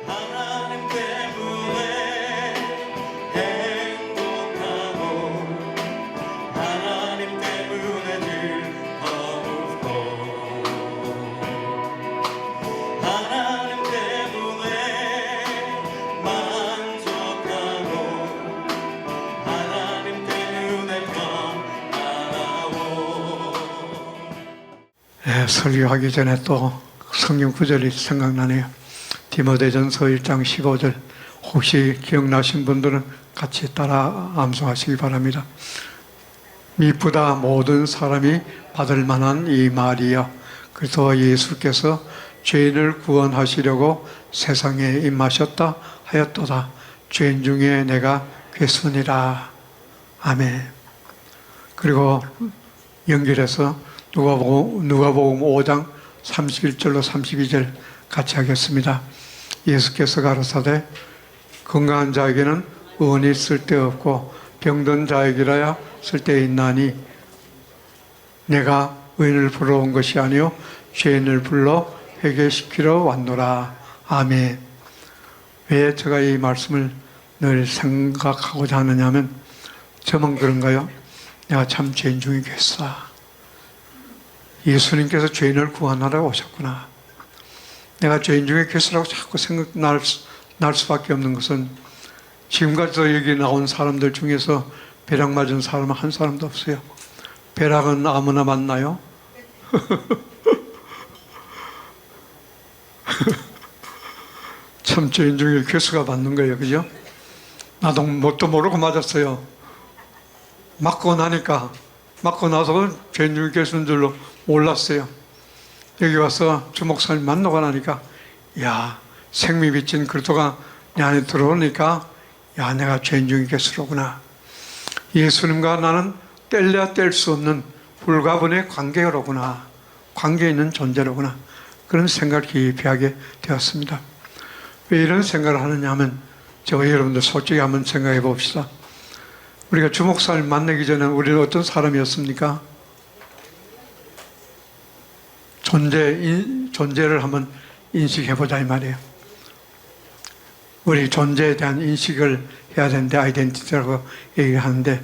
하나님 때문에 행복하고 하나님 때문에 즐거우고 하나님 때문에 만족하고 하나님 때문에 평안하고. 설교하기 전에 또 성경 구절이 생각나네요. 디모데전서 1장 15절, 혹시 기억나신 분들은 같이 따라 암송하시기 바랍니다. 미쁘다 모든 사람이 받을 만한 이 말이여, 그리스도 예수께서 죄인을 구원하시려고 세상에 임하셨다 하였도다. 죄인 중에 내가 괴순이라. 아멘. 그리고 연결해서 누가복음 5장 31절로 32절 같이 하겠습니다. 예수께서 가라사대 건강한 자에게는 의원이 쓸데없고 병든 자에게라야 쓸데있나니 내가 의인을 부르러 온 것이 아니요 죄인을 불러 회개시키러 왔노라. 아멘. 왜 제가 이 말씀을 늘 생각하고자 하느냐면, 저만 그런가요? 내가 참 죄인 중에 괴수다. 예수님께서 죄인을 구원하러 오셨구나. 내가 죄인 중에 괴수라고 자꾸 생각날 수밖에 없는 것은, 지금까지도 여기 나온 사람들 중에서 벼락 맞은 사람은 한 사람도 없어요. 벼락은 아무나 맞나요? 참 죄인 중에 괴수가 맞는 거예요. 그죠? 나도 뭣도 모르고 맞았어요. 맞고 나서 죄인 중에 괴수인 줄로 몰랐어요. 여기 와서 주 목사님 만나고 나니까, 야, 생미 비친 그리스도가 내 안에 들어오니까, 야, 내가 죄인 중에 괴수로구나. 예수님과 나는 뗄래야 뗄 수 없는 불가분의 관계로구나. 관계 있는 존재로구나. 그런 생각을 깊이 하게 되었습니다. 왜 이런 생각을 하느냐 하면, 저와 여러분들 솔직히 한번 생각해 봅시다. 우리가 주 목사님 만나기 전에 우리는 어떤 사람이었습니까? 존재를 한번 인식해보자 이 말이에요. 우리 존재에 대한 인식을 해야 되는데, 아이덴티티라고 얘기하는데,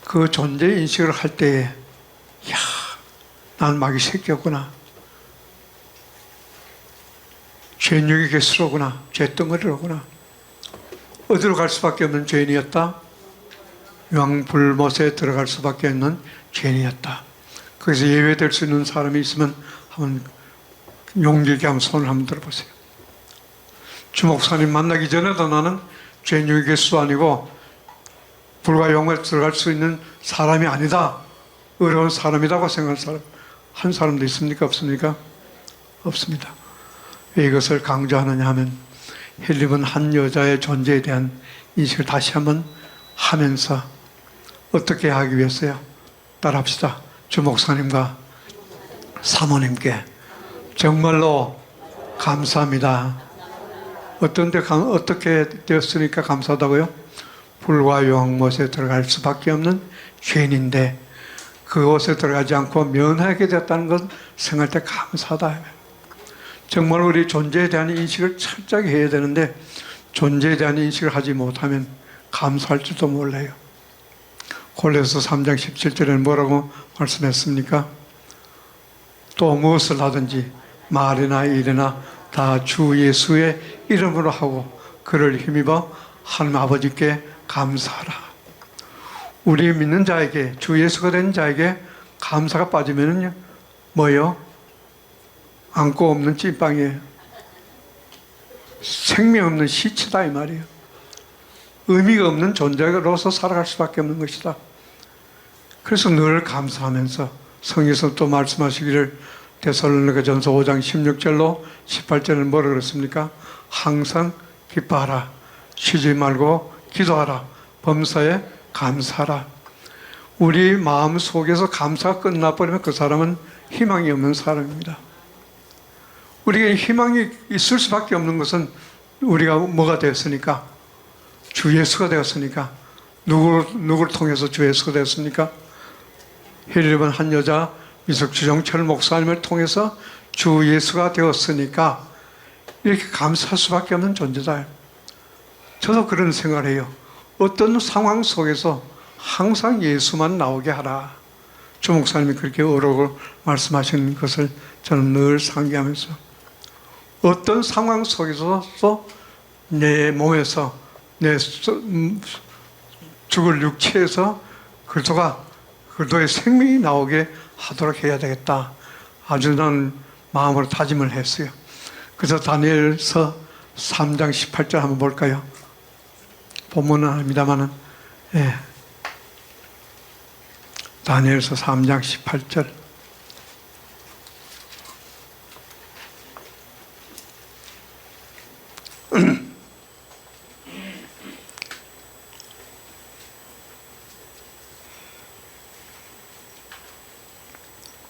그 존재 인식을 할 때에, 야, 난 마귀 새끼였구나. 죄인육의 괴수로구나. 죄덩어리로구나. 어디로 갈 수밖에 없는 죄인이었다? 유황불못에 들어갈 수밖에 없는 죄인이었다. 거기서 예외될 수 있는 사람이 있으면 한번 용기 있게 한번 손을 한번 들어보세요. 주 목사님 만나기 전에도 나는 죄인육의 괴수도 아니고 불과 용에 들어갈 수 있는 사람이 아니다, 어려운 사람이라고 생각할 사람 한 사람도 있습니까? 없습니까? 없습니다. 왜 이것을 강조하느냐 하면, 헬립은 한 여자의 존재에 대한 인식을 다시 한번 하면서 어떻게 하기 위해서요? 따라합시다. 주 목사님과 사모님께 정말로 감사합니다. 어떻게 되었으니까 감사하다고요? 불과 유황못에 들어갈 수밖에 없는 죄인인데 그곳에 들어가지 않고 면하게 되었다는 것 생각할 때 감사하다. 정말 우리 존재에 대한 인식을 철저하게 해야 되는데, 존재에 대한 인식을 하지 못하면 감사할 줄도 몰라요. 골로새 3장 17절에는 뭐라고 말씀했습니까? 또 무엇을 하든지 말이나 일이나 다 주 예수의 이름으로 하고 그를 힘입어 하나님 아버지께 감사하라. 우리 믿는 자에게, 주 예수가 된 자에게 감사가 빠지면은요, 뭐요? 안고 없는 찐빵이에요. 생명 없는 시체다 이 말이에요. 의미가 없는 존재로서 살아갈 수밖에 없는 것이다. 그래서 늘 감사하면서 성경에서 또 말씀하시기를, 데살로니가전서 5장 16절로 18절은 뭐라 그랬습니까? 항상 기뻐하라, 쉬지 말고 기도하라, 범사에 감사하라. 우리 마음 속에서 감사가 끝나버리면 그 사람은 희망이 없는 사람입니다. 우리가 희망이 있을 수밖에 없는 것은 우리가 뭐가 되었으니까? 주 예수가 되었으니까. 누구를 통해서 주 예수가 되었습니까? 헬립은 한 여자 미숙주정철 목사님을 통해서 주 예수가 되었으니까 이렇게 감사할 수밖에 없는 존재다. 저도 그런 생각을 해요. 어떤 상황 속에서 항상 예수만 나오게 하라. 주 목사님이 그렇게 어록을 말씀하시는 것을 저는 늘 상기하면서, 어떤 상황 속에서도 내 몸에서, 내 죽을 육체에서 그리스도의 생명이 나오게 하도록 해야 되겠다. 아주 난 마음으로 다짐을 했어요. 그래서 다니엘서 3장 18절 한번 볼까요? 본문은 아닙니다만은, 예. 다니엘서 3장 18절.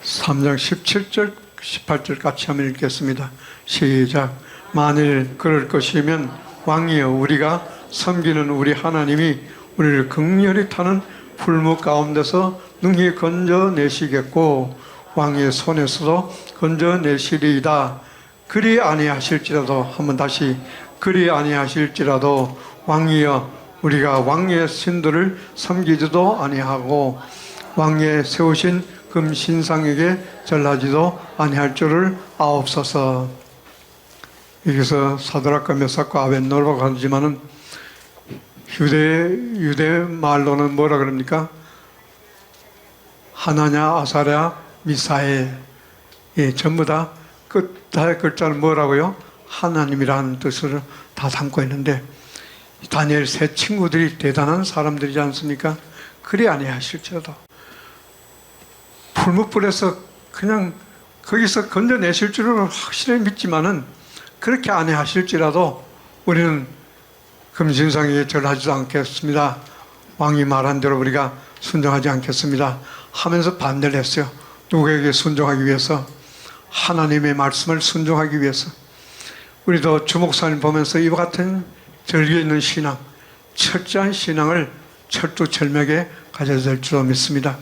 삼 장 17절, 18절 같이 한번 읽겠습니다. 시작. 만일 그럴 것이면 왕이여, 우리가 섬기는 우리 하나님이 우리를 극렬히 타는 풀무 가운데서 능히 건져내시겠고 왕의 손에서도 건져내시리이다. 그리 아니하실지라도, 한번 다시, 그리 아니하실지라도 왕이여, 우리가 왕의 신들을 섬기지도 아니하고 왕의 세우신 금신상에게 절하지도 아니할 줄을 아옵소서. 여기서 사드락과 메삭과 아벳노고가 하지만은 유대 말로는 뭐라 그럽니까? 하나냐, 아사랴, 미사엘. 예, 전부 다 다의 글자는 뭐라고요? 하나님이라는 뜻을 다 담고 있는데, 다니엘 세 친구들이 대단한 사람들이지 않습니까? 그리 아니하실지라도, 풀무불에서 그냥 거기서 건져내실 줄은 확실히 믿지만은, 그렇게 아니하실지라도 우리는 금신상에 절하지도 않겠습니다. 왕이 말한 대로 우리가 순종하지 않겠습니다 하면서 반대를 했어요. 누구에게 순종하기 위해서? 하나님의 말씀을 순종하기 위해서. 우리도 주 목사님 보면서 이와 같은 절개 있는 신앙, 철저한 신앙을 철두철미하게 가져야 될 줄로 믿습니다.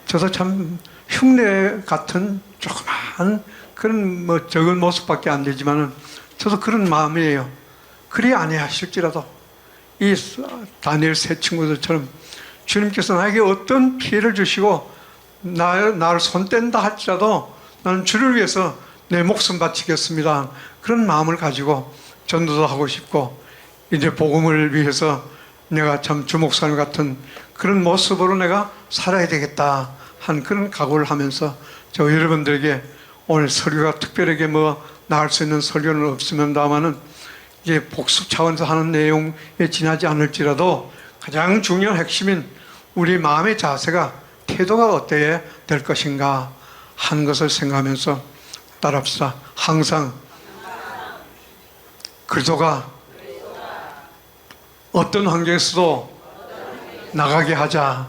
저도 참 흉내 같은 조그마한 그런 적은 모습밖에 안 되지만은 저도 그런 마음이에요. 그리 아니하실지라도 이 다니엘 세 친구들처럼 주님께서 나에게 어떤 피해를 주시고 나를 손뗀다 할지라도 나는 주를 위해서 내 목숨 바치겠습니다. 그런 마음을 가지고 전도도 하고 싶고, 이제 복음을 위해서 내가 참 주 목사님 같은 그런 모습으로 내가 살아야 되겠다 한 그런 각오를 하면서, 저 여러분들에게 오늘 설교가 특별하게 나을 수 있는 설교는 없습니다만은 이제 복습 차원에서 하는 내용에 지나지 않을지라도 가장 중요한 핵심인 우리 마음의 자세가, 태도가 어때야 될 것인가 하는 것을 생각하면서 따라합시다. 항상 그리스도가 어떤 환경에서도 나가게 하자.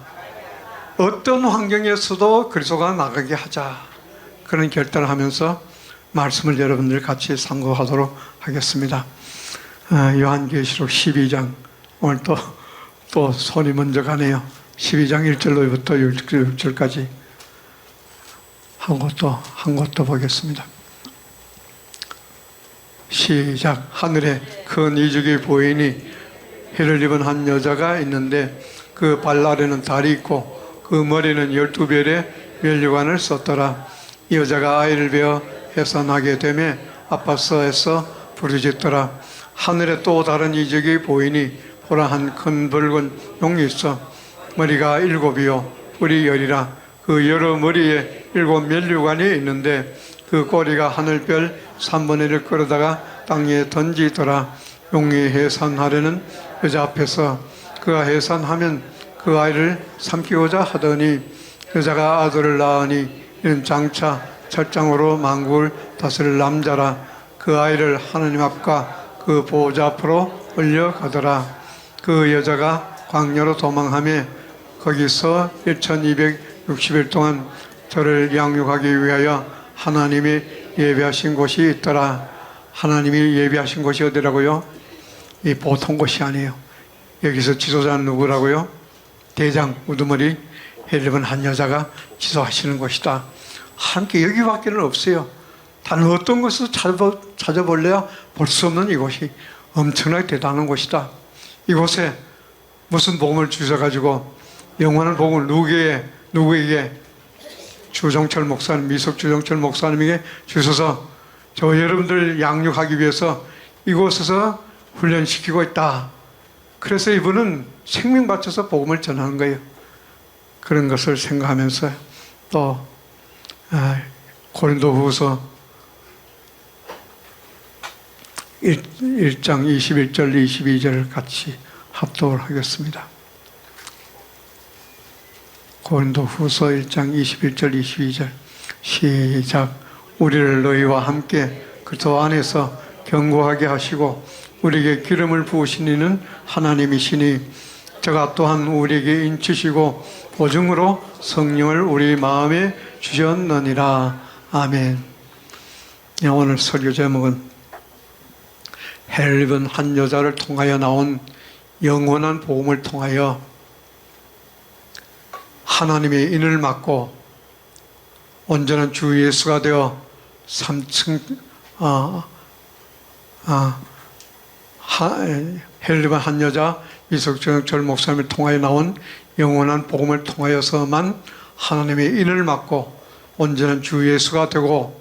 어떤 환경에서도 그리스도가 나가게 하자. 그런 결단을 하면서 말씀을 여러분들 같이 상고하도록 하겠습니다. 요한계시록 12장, 오늘 또 손이 먼저 가네요. 12장 1절로부터 6절까지 한 것도 보겠습니다. 시작. 하늘에 큰 이적이 보이니 해를 입은 한 여자가 있는데 그 발 아래는 달이 있고 그 머리는 12별의 면류관을 썼더라. 이 여자가 아이를 베어 해산하게 되매 아파서 애써 부르짖더라. 하늘에 또 다른 이적이 보이니 보라, 한 큰 붉은 용이 있어 머리가 7이요 뿔이 10이라. 그 여러 머리에 7 면류관이 있는데 그 꼬리가 하늘별 3분의 1을 끌어다가 땅에 던지더라. 용이 해산하려는 여자 앞에서 그가 해산하면 그 아이를 삼키고자 하더니 여자가 아들을 낳으니 이는 장차 철장으로 만국을 다스릴 남자라. 그 아이를 하나님 앞과 그 보호자 앞으로 올려가더라. 그 여자가 광야로 도망하며 거기서 1260일 동안 저를 양육하기 위하여 하나님이 예비하신 곳이 있더라. 하나님이 예비하신 곳이 어디라고요? 이 보통 곳이 아니에요. 여기서 지도자는 누구라고요? 대장 우두머리 해를 입은 한 여자가 지도하시는 곳이다. 함께 여기밖에는 없어요. 다른 어떤 것을 찾아볼래야 볼 수 없는 이곳이 엄청나게 대단한 곳이다. 이곳에 무슨 복음을 주셔가지고 영원한 복음을 누구에게 주정철 목사님, 미석 주정철 목사님에게 주셔서 저 여러분들 양육하기 위해서 이곳에서 훈련시키고 있다. 그래서 이분은 생명 바쳐서 복음을 전하는 거예요. 그런 것을 생각하면서 또 고린도후서 1장 21절 22절을 같이 합독을 하겠습니다. 고린도후서 1장 21절 22절 시작. 우리를 너희와 함께 그리스도 안에서 견고하게 하시고 우리에게 기름을 부으신 이는 하나님이시니 저가 또한 우리에게 인치시고 보증으로 성령을 우리 마음에 주셨느니라. 아멘. 오늘 설교 제목은 헬립은 한 여자를 통하여 나온 영원한 복음을 통하여 하나님의 인을 맡고 온전한 주 예수가 되어 헬립은 한 여자 이석정철 목사님을 통하여 나온 영원한 복음을 통하여서만 하나님의 인을 맡고 온전한 주 예수가 되고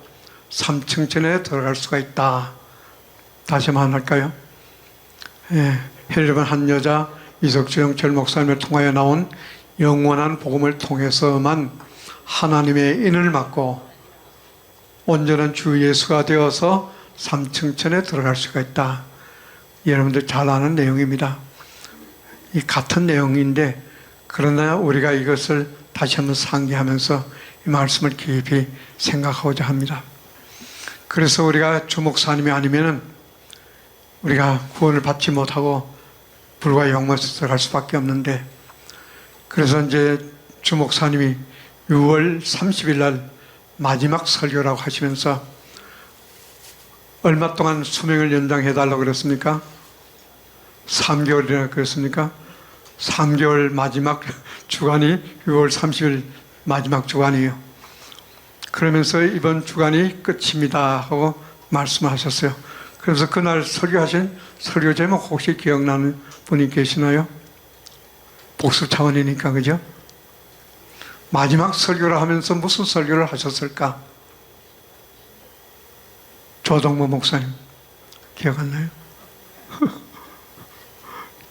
삼층천에 들어갈 수가 있다. 다시 한번 할까요? 헬립은 한 여자 이석정철 목사님을 통하여 나온 영원한 복음을 통해서만 하나님의 인을 맡고 온전한 주 예수가 되어서 삼층천에 들어갈 수가 있다. 여러분들 잘 아는 내용입니다. 이 같은 내용인데 그러나 우리가 이것을 다시 한번 상기하면서 이 말씀을 깊이 생각하고자 합니다. 그래서 우리가 주목사님이 아니면은 우리가 구원을 받지 못하고 불과 영원에 들어갈 수밖에 없는데, 그래서 이제 주목사님이 6월 30일 날 마지막 설교라고 하시면서 얼마 동안 수명을 연장해 달라고 그랬습니까? 3개월이나 그랬습니까? 3개월 마지막 주간이 6월 30일 마지막 주간이에요. 그러면서 이번 주간이 끝입니다 하고 말씀하셨어요. 그래서 그날 설교하신 설교 제목 혹시 기억나는 분이 계시나요? 복습 차원이니까, 그죠? 마지막 설교를 하면서 무슨 설교를 하셨을까? 조동모 목사님 기억 안 나요?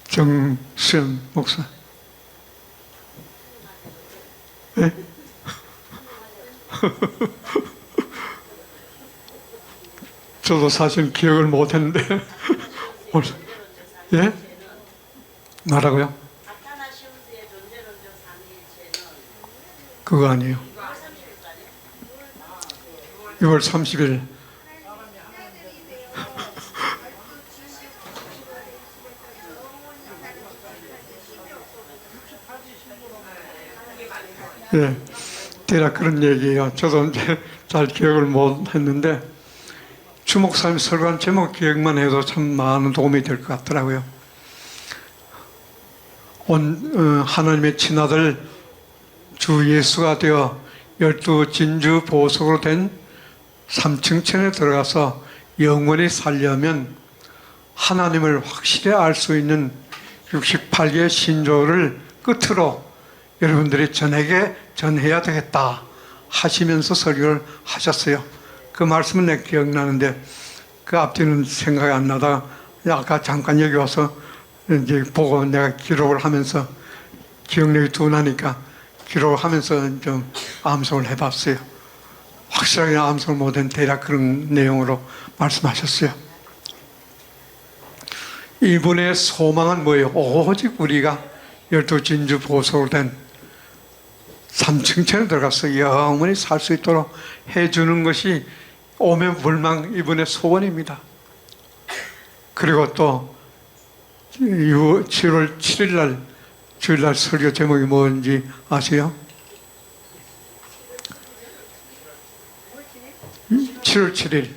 정수영 목사. 네? 저도 사실 기억을 못 했는데. 예? 뭐라고요? 그거 아니에요. 6월 30일. 예, 대략 그런 얘기예요. 저도 이제 잘 기억을 못 했는데 주목사님 설교한 제목 기억만 해도 참 많은 도움이 될 것 같더라고요. 하나님의 친아들 주 예수가 되어 12진주 보석으로 된 삼층천에 들어가서 영원히 살려면 하나님을 확실히 알 수 있는 68개의 신조를 끝으로 여러분들이 전에게 전해야 되겠다 하시면서 설교를 하셨어요. 그 말씀은 내 기억나는데 그 앞뒤는 생각이 안 나다가 아까 잠깐 여기 와서 이제 보고 내가 기록을 하면서 기억력이 둔하니까 기록을 하면서 좀 암송을 해봤어요. 확실하게 암송을 못한 대략 그런 내용으로 말씀하셨어요. 이분의 소망은 뭐예요? 오직 우리가 12진주 보석으로 된 삼층천에 들어가서 영원히 살 수 있도록 해주는 것이 오매불망 이분의 소원입니다. 그리고 또 7월 7일 날 주일날 설교 제목이 뭔지 아세요? 7월 7일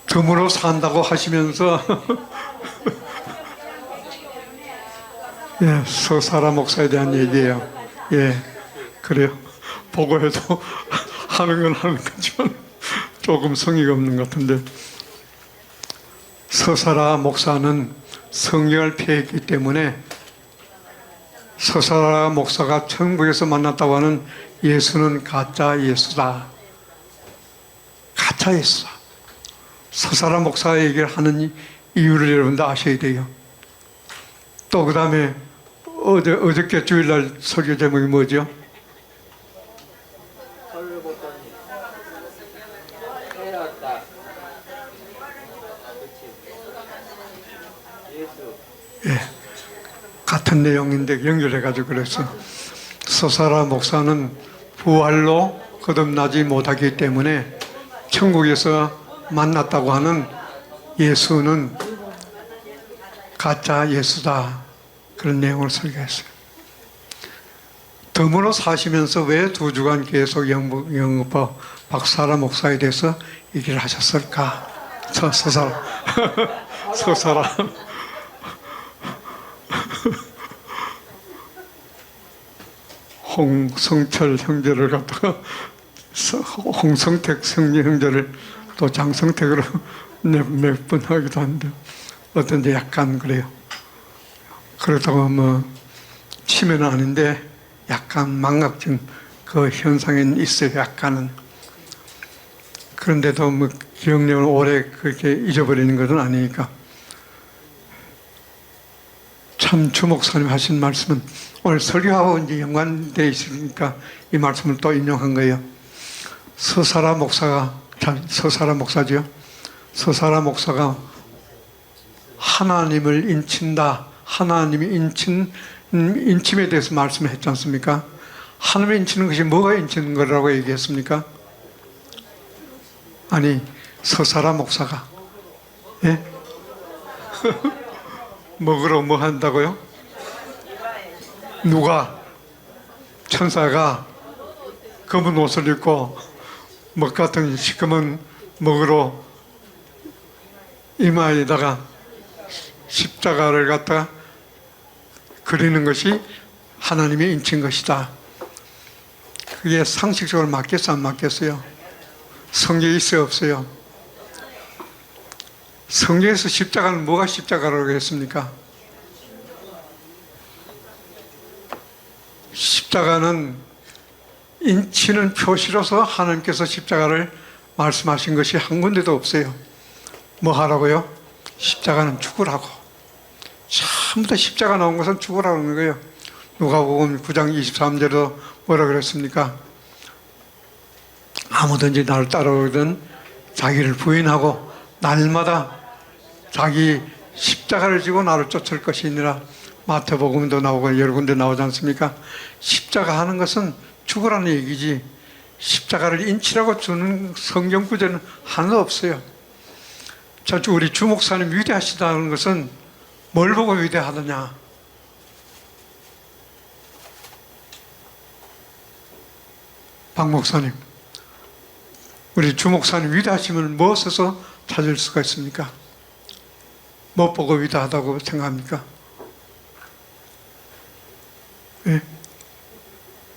금으로 산다고 하시면서 예, 서사라 목사에 대한 얘기예요. 예, 그래요. 보고 해도 하는 건 하는 거지만 조금 성의가 없는 것 같은데, 서사라 목사는 성경을 폐했기 때문에 서사라 목사가 천국에서 만났다고 하는 예수는 가짜 예수다. 가짜 예수다. 서사라 목사 얘기를 하는 이유를 여러분도 아셔야 돼요. 또 그 다음에 어저께 주일날 설교 제목이 뭐죠? 예, 같은 내용인데 연결해가지고 그래서 서사라 목사는 부활로 거듭나지 못하기 때문에 천국에서 만났다고 하는 예수는 가짜 예수다. 그런 내용을 설교했어요. 덤으로 사시면서 왜 2주간 계속 영업법 박사라 목사에 대해서 얘기를 하셨을까? 서사라 서사라 홍성철 형제를 갖다가 홍성택 형제를 또 장성택으로 몇 번 하기도 한데 어떤 데 약간 그래요. 그렇다고 뭐 치매는 아닌데 약간 망각증 그 현상은 있어요. 약간은. 그런데도 뭐 기억력을 오래 그렇게 잊어버리는 것은 아니니까. 참 주 목사님 하신 말씀은 오늘 설교하고 이제 연관되어 있으니까 이 말씀을 또 인용한 거예요. 서사라 목사가, 서사라 목사죠. 서사라 목사가 하나님을 인친다. 하나님이 인침에 대해서 말씀을 했지 않습니까? 하나님을 인치는 것이 뭐가 인치는 거라고 얘기했습니까? 아니, 서사라 목사가, 예? 먹으러 뭐 한다고요? 누가? 천사가 검은 옷을 입고 먹 같은 시커먼 먹으러 이마에다가 십자가를 갖다가 그리는 것이 하나님이 인친 것이다. 그게 상식적으로 맞겠어 안 맞겠어요? 성경에 있어요 없어요? 성경에서 십자가는 뭐가 십자가라고 했습니까? 십자가는 인치는 표시로서 하나님께서 십자가를 말씀하신 것이 한 군데도 없어요. 뭐 하라고요? 십자가는 죽으라고. 전부 다 십자가 나온 것은 죽으라는 거예요. 누가복음 9장 23절에도 뭐라 그랬습니까? 아무든지 나를 따라오든 자기를 부인하고 날마다 자기 십자가를 지고 나를 쫓을 것이니라. 마태복음도 나오고 여러 군데 나오지 않습니까? 십자가 하는 것은 죽으라는 얘기지 십자가를 인치라고 주는 성경 구절은 하나도 없어요. 자, 우리 주 목사님 위대하시다는 것은 뭘 보고 위대하느냐? 박 목사님, 우리 주 목사님 위대하심을 무엇에서 찾을 수가 있습니까? 뭐 보고 위대하다고 생각합니까? 예?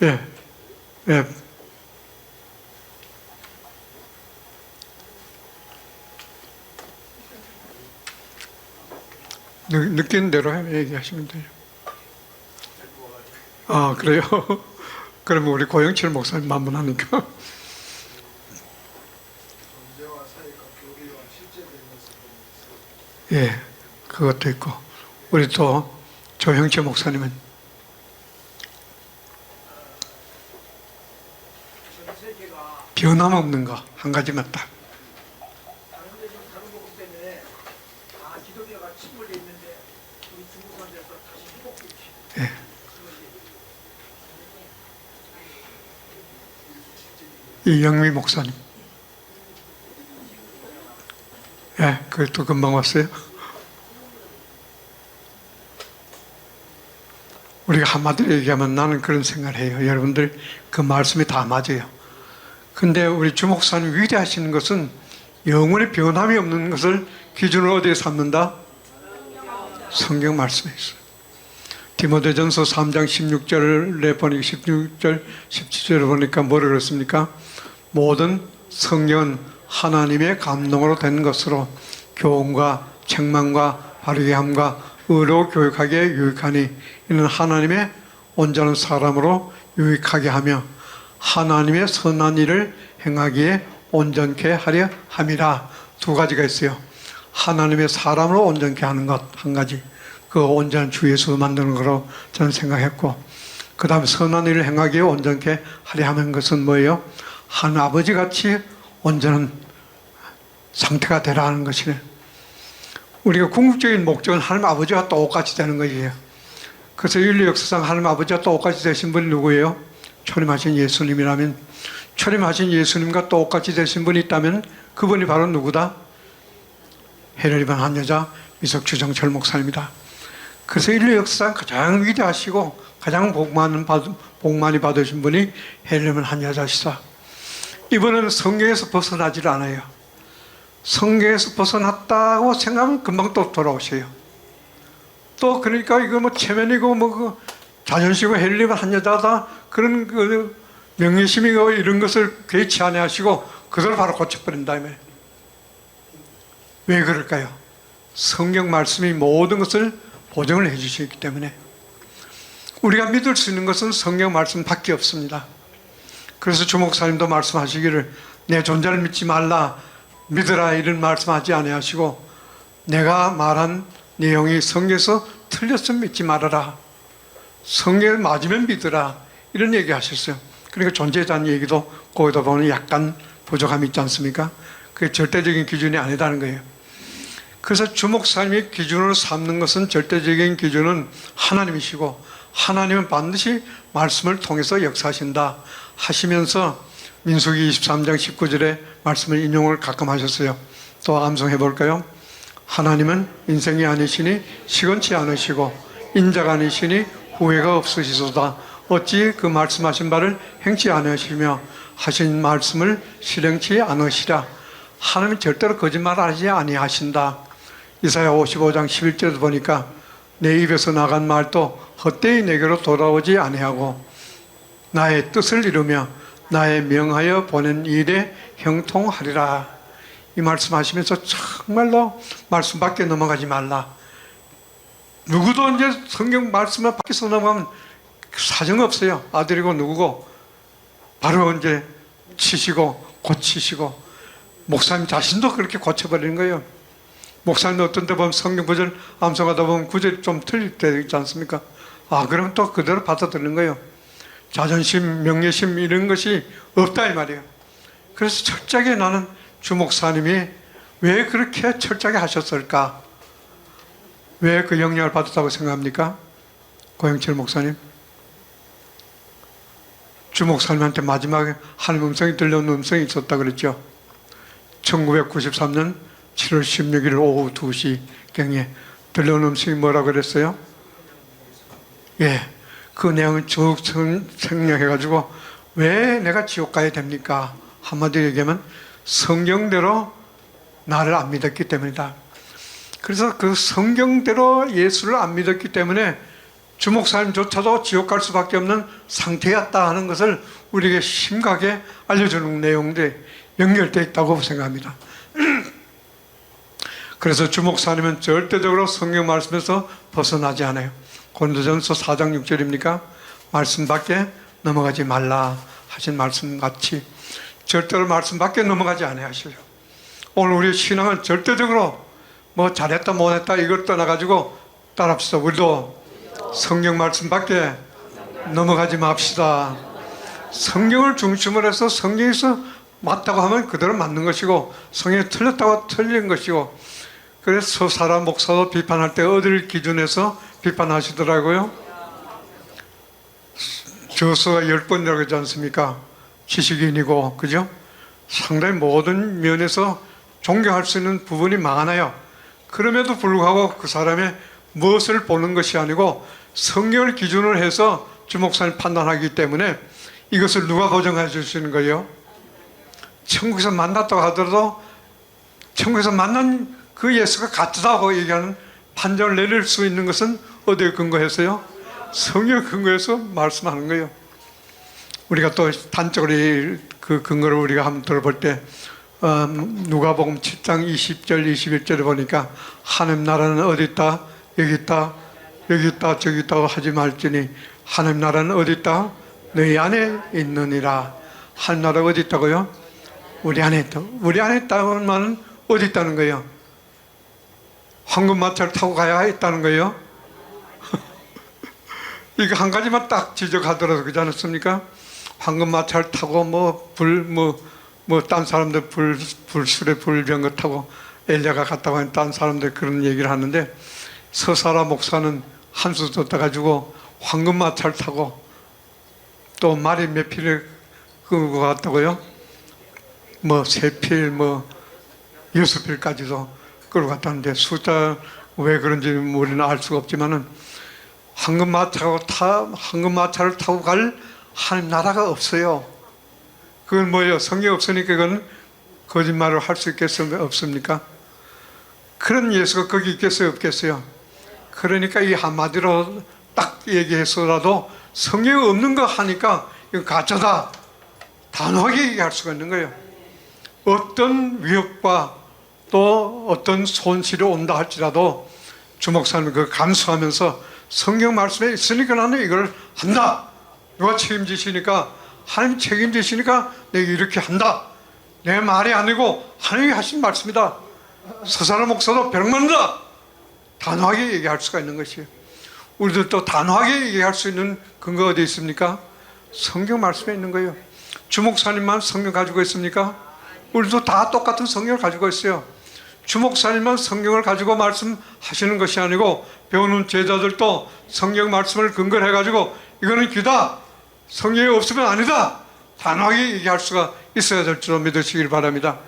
예. 예. 느끼는 대로 얘기하시면 돼요. 아, 그래요? 그러면 우리 고영철 목사님 만만하니까. 예, 그것도 있고. 우리 또 조형철 목사님은 변함없는 거 한 가지만 딱. 예. 이영미 목사님. 예, 그것도 금방 왔어요. 우리가 한마디로 얘기하면 나는 그런 생각을 해요. 여러분들 그 말씀이 다 맞아요. 근데 우리 주 목사님 위대하시는 것은 영원히 변함이 없는 것을 기준으로 어디에 삼는다? 성경 말씀에 있어요. 디모데전서 3장 16절에 보니까 16절, 17절에 보니까 뭐라 그랬습니까? 모든 성경은 하나님의 감동으로 된 것으로 교훈과 책망과 바르게 함과 의로 교육하기에 유익하니 이는 하나님의 온전한 사람으로 유익하게 하며 하나님의 선한 일을 행하기에 온전케 하려 함이라. 두 가지가 있어요. 하나님의 사람으로 온전케 하는 것 한 가지, 그 온전한 주 예수 만드는 거로 저는 생각했고, 그 다음에 선한 일을 행하기에 온전케 하려 하는 것은 뭐예요? 한 아버지 같이 온전한 상태가 되라 하는 것이네. 우리가 궁극적인 목적은 하나님 아버지와 똑같이 되는 것이에요. 그래서 인류 역사상 하나님 아버지와 똑같이 되신 분이 누구예요? 초림하신 예수님이라면, 초림하신 예수님과 똑같이 되신 분이 있다면 그분이 바로 누구다? 해를 입은 한 여자 이석주 정철 목사입니다. 그래서 인류 역사상 가장 위대하시고 가장 복 많이 받으신 분이 해를 입은 한 여자시다. 이분은 성경에서 벗어나질 않아요. 성경에서 벗어났다고 생각하면 금방 또 돌아오셔요. 또 그러니까 이거 뭐 체면이고 뭐 자존심이고 해를 입은 한 여자다 그런 그 명예심이고 이런 것을 괴치 아니하시고 그대로 바로 고쳐버린다. 왜 그럴까요? 성경 말씀이 모든 것을 보증을 해주시기 때문에. 우리가 믿을 수 있는 것은 성경 말씀밖에 없습니다. 그래서 주 목사님도 말씀하시기를 내 존재를 믿지 말라, 믿으라 이런 말씀하지 아니하시고 내가 말한 내용이 성경에서 틀렸으면 믿지 말아라, 성경에 맞으면 믿으라 이런 얘기 하셨어요. 그러니까 존재자는 얘기도 거기다 보면 약간 부족함이 있지 않습니까? 그게 절대적인 기준이 아니다는 거예요. 그래서 주 목사님이 기준으로 삼는 것은 절대적인 기준은 하나님이시고 하나님은 반드시 말씀을 통해서 역사하신다 하시면서 민수기 23장 19절의 말씀을 인용을 가끔 하셨어요. 또 암송해 볼까요? 하나님은 인생이 아니시니 시건치 않으시고 인자가 아니시니 후회가 없으시도다. 어찌 그 말씀하신 바를 행치 않으시며 하신 말씀을 실행치 않으시라. 하나님은 절대로 거짓말하지 아니하신다. 이사야 55장 11절에도 보니까 내 입에서 나간 말도 헛되이 내게로 돌아오지 아니하고 나의 뜻을 이루며 나의 명하여 보낸 일에 형통하리라. 이 말씀하시면서 정말로 말씀 밖에 넘어가지 말라. 누구도 이제 성경 말씀을 밖에서 넘어가면 사정 없어요. 아들이고 누구고 바로 이제 치시고 고치시고, 목사님 자신도 그렇게 고쳐버리는 거예요. 목사님 어떤 데 보면 성경 구절 암송하다 보면 구절이 좀 틀릴 때 있지 않습니까? 아, 그럼 또 그대로 받아들이는 거예요. 자존심, 명예심 이런 것이 없다 이 말이에요. 그래서 철저하게 나는 주 목사님이 왜 그렇게 철저하게 하셨을까? 왜 그 영향을 받았다고 생각합니까? 고영철 목사님. 주 목사님한테 마지막에 하나님 음성이 들려온 음성이 있었다 그랬죠. 1993년 7월 16일 오후 2시경에 들려온 음성이 뭐라고 그랬어요? 예, 그 내용을 쭉 생략해가지고 왜 내가 지옥 가야 됩니까? 한마디로 얘기하면 성경대로 나를 안 믿었기 때문이다. 그래서 그 성경대로 예수를 안 믿었기 때문에 주 목사님조차도 지옥 갈 수밖에 없는 상태였다 하는 것을 우리에게 심각하게 알려주는 내용들이 연결되어 있다고 생각합니다. 그래서 주 목사님은 절대적으로 성경 말씀에서 벗어나지 않아요. 고린도전서 4장 6절입니까? 말씀 밖에 넘어가지 말라 하신 말씀 같이 절대로 말씀 밖에 넘어가지 않으셔요. 오늘 우리 신앙은 절대적으로 뭐 잘했다 못했다 이걸 떠나가지고 따라합시다. 우리도 성경 말씀 밖에 넘어가지 맙시다. 성경을 중심으로 해서 성경에서 맞다고 하면 그대로 맞는 것이고 성경이 틀렸다고 틀린 것이고, 그래서 사람 목사도 비판할 때 어디를 기준해서 비판하시더라고요? 저서가 10번이라고 하지 않습니까? 지식인이고, 그죠? 상당히 모든 면에서 존경할 수 있는 부분이 많아요. 그럼에도 불구하고 그 사람의 무엇을 보는 것이 아니고 성경을 기준으로 해서 주 목사님 판단하기 때문에 이것을 누가 보증해 줄 수 있는 거예요? 천국에서 만났다고 하더라도 천국에서 만난 그 예수가 같다고 얘기하는 판정을 내릴 수 있는 것은 어디에 근거해서요? 성경을 근거해서 말씀하는 거예요. 우리가 또 단적으로 그 근거를 우리가 한번 들어볼 때 누가복음 7장 20절 21절에 보니까 하나님 나라는 어디 있다? 여기 있다. 여기 있다. 저기 있다고 하지 말지니 하나님 나라는 어디 있다? 너희 안에 있느니라. 하나님 나라가 어디 있다고요? 우리 안에 있다. 우리 안에 있다는 말은 어디 있다는 거예요? 황금마차를 타고 가야 있다는 거예요? 이거 한 가지만 딱 지적하더라도 그렇지 않습니까? 황금마차를 타고 딴 사람들 불술에 불병 거 타고 엘리야가 갔다고 하는 딴 사람들 그런 얘기를 하는데 서사라 목사는 한 수 더 떠가지고 황금마차를 타고 또 말이 몇 필을 끌고 갔다고요? 세 필, 여섯 필까지도 끌고 갔다는데 숫자 왜 그런지 우리는 알 수가 없지만은 황금마차를 타고 갈 하나님 나라가 없어요. 그건 뭐예요? 성경 없으니까 그건 거짓말을 할 수 없습니까? 그런 예수가 거기 있겠어요? 없겠어요? 그러니까 이 한마디로 딱 얘기해서라도 성경이 없는 거 하니까 이거 가짜다. 단호하게 얘기할 수가 있는 거예요. 어떤 위협과 또 어떤 손실이 온다 할지라도 주목사님이 그걸 감수하면서 성경 말씀에 있으니까 나는 이걸 한다. 누가 책임지시니까 하나님 책임지시니까 내가 이렇게 한다. 내 말이 아니고 하나님이 하신 말씀이다. 서사라 목사도 백만다. 단호하게 얘기할 수가 있는 것이에요. 우리들도 단호하게 얘기할 수 있는 근거가 어디 있습니까? 성경 말씀에 있는 거예요. 주목사님만 성경 가지고 있습니까? 우리도 다 똑같은 성경을 가지고 있어요. 주목사님만 성경을 가지고 말씀하시는 것이 아니고 배우는 제자들도 성경 말씀을 근거로 해가지고 이거는 귀다. 성경이 없으면 아니다. 단호하게 얘기할 수가 있어야 될 줄로 믿으시길 바랍니다.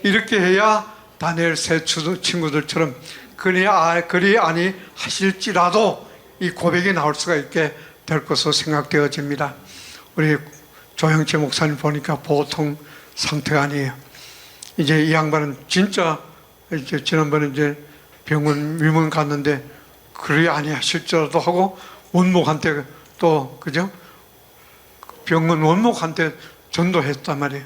이렇게 해야 다니엘 세 친구들처럼 그리 아니 하실지라도 이 고백이 나올 수가 있게 될 것으로 생각되어집니다. 우리 조영채 목사님 보니까 보통 상태가 아니에요. 이제 이 양반은 진짜 이제 지난번에 이제 병원 위문 갔는데 그리 아니하실지라도 하고 원목한테 또 그죠? 병원 원목한테 전도했단 말이에요.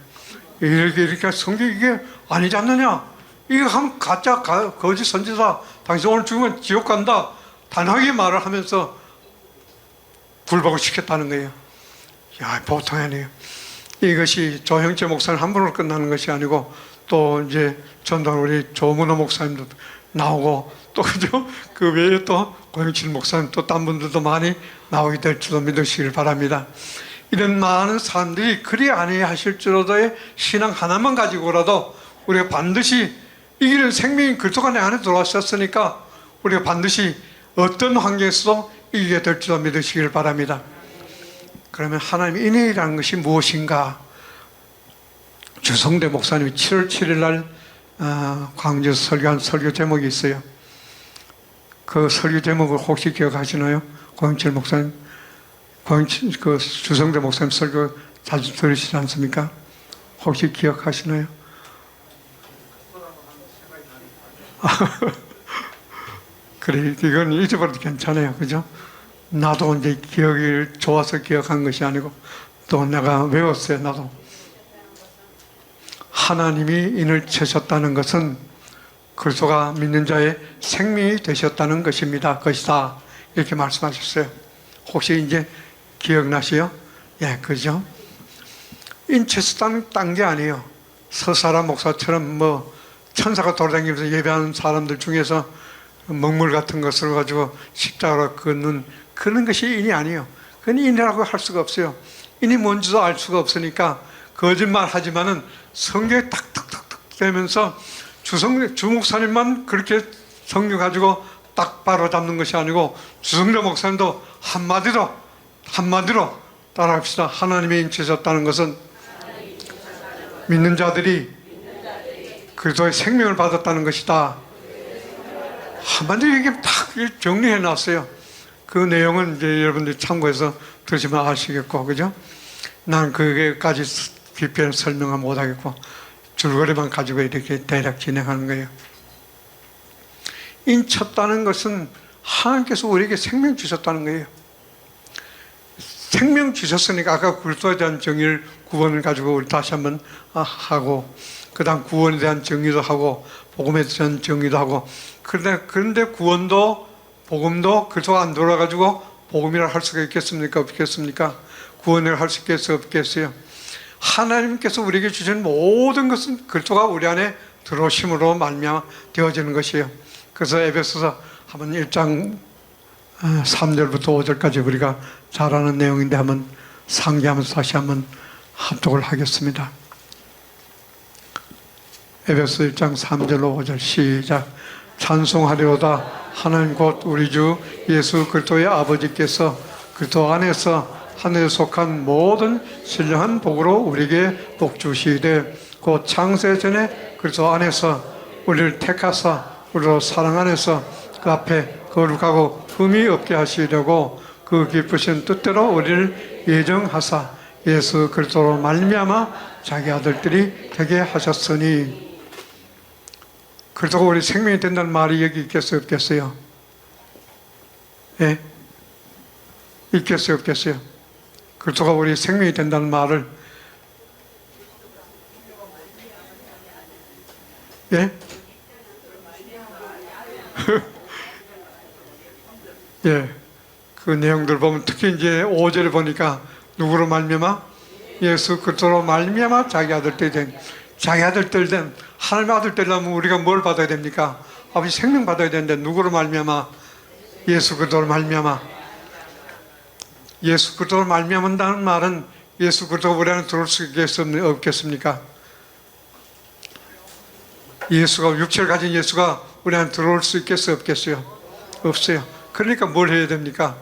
이렇게 성경 이게 아니지 않느냐? 이거 한 가짜 거짓 선지자 당신 오늘 죽으면 지옥 간다. 단호하게 말을 하면서 굴복을 시켰다는 거예요. 야, 보통이 아니에요. 이것이 조형재 목사님 한 분으로 끝나는 것이 아니고 또 이제 전도한 우리 조문호 목사님도 나오고 또 그죠? 그 외에 또 고영칠 목사님 또 딴 분들도 많이 나오게 될 줄로 믿으시길 바랍니다. 이런 많은 사람들이 그리 아니하실지로도의 신앙 하나만 가지고라도 우리가 반드시 이기는 생명인 그리스도가 내 안에 들어왔었으니까 우리가 반드시 어떤 환경에서도 이기게 될 줄로 믿으시길 바랍니다. 그러면 하나님의 인애라는 것이 무엇인가? 주성대 목사님이 7월 7일 날 광주에서 설교한 설교 제목이 있어요. 그 설교 제목을 혹시 기억하시나요? 고영철 목사님, 그 주성대 목사님 설교 자주 들으시지 않습니까? 혹시 기억하시나요? 그래, 이건 잊어버려도 괜찮아요. 그죠? 나도 이제 기억이 좋아서 기억한 것이 아니고 또 내가 외웠어요. 나도. 하나님이 인을 채셨다는 것은 그리스도가 믿는 자의 생명이 되셨다는 것입니다. 것이다. 이렇게 말씀하셨어요. 혹시 이제 기억나시요? 예, 그죠? 인채셨다는 딴 게 아니에요. 서사라 목사처럼 천사가 돌아다니면서 예배하는 사람들 중에서 먹물 같은 것을 가지고 십자가로 긋는 그런 것이 인이 아니에요. 그건 인이라고 할 수가 없어요. 인이 뭔지도 알 수가 없으니까 거짓말 하지만은 성경에 탁탁탁탁 되면서 주목사님만 그렇게 성경 가지고 딱 바로 잡는 것이 아니고 주성래 목사님도 한마디로 따라합시다. 하나님의 인치셨다는 것은 믿는 자들이 그리스도의 생명을 받았다는 것이다. 한마디로 이게 딱 정리해 놨어요. 그 내용은 이제 여러분들이 참고해서 들으시면 아시겠고, 그죠? 난 그게까지 깊이 설명은 못하겠고, 줄거리만 가지고 이렇게 대략 진행하는 거예요. 인쳤다는 것은 하나님께서 우리에게 생명 주셨다는 거예요. 생명 주셨으니까 아까 그리스도에 대한 정의를 구원을 가지고 우리 다시 한번 하고 그다음 구원에 대한 정의도 하고 복음에 대한 정의도 하고 그런데 구원도 복음도 그리스도가 안 돌아가지고 복음이라 할 수가 있겠습니까? 없겠습니까? 구원을 할 수 있겠어요? 없겠어요? 하나님께서 우리에게 주신 모든 것은 그리스도가 우리 안에 들어오심으로 말미암아 되어지는 것이에요. 그래서 에베소서 한번 1장 3절부터 5절까지 우리가 잘 아는 내용인데 한번 상기하면서 다시 한번 합독을 하겠습니다. 에베소 1장 3절로 5절 시작. 찬송하리로다 하나님 곧 우리 주 예수 그리스도의 아버지께서 그리스도 안에서 하늘에 속한 모든 신령한 복으로 우리에게 복 주시되 곧 창세 전에 그리스도 안에서 우리를 택하사 우리로 사랑 안에서 그 앞에 거룩하고 흠이 없게 하시려고 그 기쁘신 뜻대로 우리를 예정하사 예수 그리스도로 말미암아 자기 아들들이 되게 하셨으니. 그리스도가 우리 생명이 된다는 말이 여기 있겠어요? 없겠어요? 예? 있겠어요? 없겠어요? 그리스도가 우리 생명이 된다는 말을 예? 예. 그 내용들 보면 특히 이제 5절을 보니까 누구로 말미암아? 예수 그리스도로 말미암아 자기 아들들이 된 자기 아들들 된 하나님의 아들들 되려면 우리가 뭘 받아야 됩니까? 아버지 생명 받아야 되는데 누구로 말미암아? 예수 그리스도로 말미암아. 예수 그리스도로 말미암는다는 말은 예수 그리스도가 우리 안에 들어올 수 없겠습니까? 예수가 육체를 가진 예수가 우리 안에 들어올 수 있겠어요? 없겠어요? 없어요. 그러니까 뭘 해야 됩니까?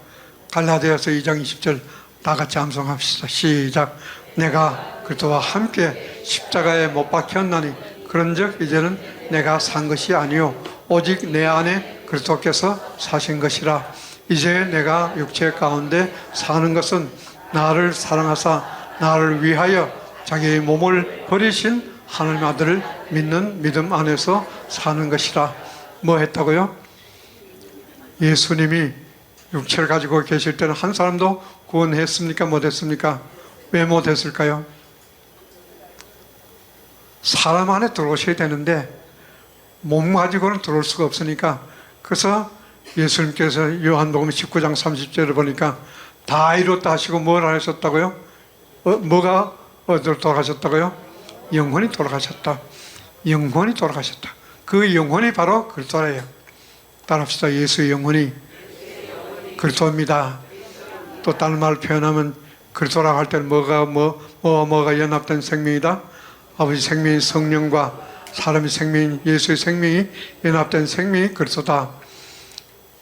갈라디아서 2장 20절 다 같이 암송합시다. 시작. 내가 그리스도와 함께 십자가에 못 박혔나니 그런즉 이제는 내가 산 것이 아니요 오직 내 안에 그리스도께서 사신 것이라. 이제 내가 육체 가운데 사는 것은 나를 사랑하사 나를 위하여 자기의 몸을 버리신 하나님 아들을 믿는 믿음 안에서 사는 것이라. 뭐 했다고요? 예수님이 육체를 가지고 계실 때는 한 사람도 구원했습니까? 못했습니까? 왜 못했을까요? 사람 안에 들어오셔야 되는데 몸 가지고는 들어올 수가 없으니까. 그래서 예수님께서 요한복음 19장 30절을 보니까 다 이뤘다 하시고 뭘 하셨다고요? 뭐가 어디로 돌아가셨다고요? 영혼이 돌아가셨다. 영혼이 돌아가셨다. 그 영혼이 바로 그리스도예요. 따라합시다. 예수의 영혼이 그리스도입니다. 또 다른 말을 표현하면 그리스도라고 할 때는 뭐가 연합된 생명이다? 아버지 생명인 성령과 사람의 생명인 예수의 생명이 연합된 생명이 그리스도다.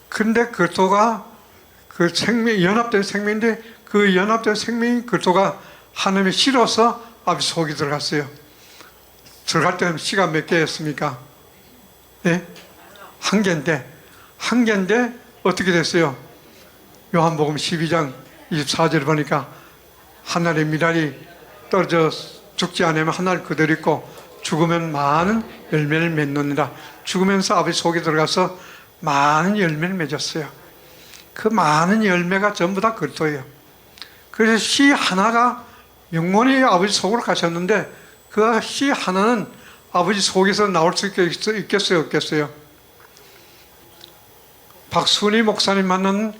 근데 그리스도가 그 생명, 연합된 생명인데 그 연합된 생명이 그리스도가 하나님의 씨로서 아버지 속에 들어갔어요. 들어갈 때는 씨가 몇 개였습니까? 예? 한 개인데 어떻게 됐어요? 요한복음 12장 24절 보니까 하늘의 미랄이 떨어져 죽지 않으면 하늘 그대로 있고 죽으면 많은 열매를 맺느니라. 죽으면서 아버지 속에 들어가서 많은 열매를 맺었어요. 그 많은 열매가 전부 다 그리스도예요. 그래서 씨 하나가 영원히 아버지 속으로 가셨는데 그 씨 하나는 아버지 속에서 나올 수 있겠어요? 없겠어요? 박순희 목사님 만난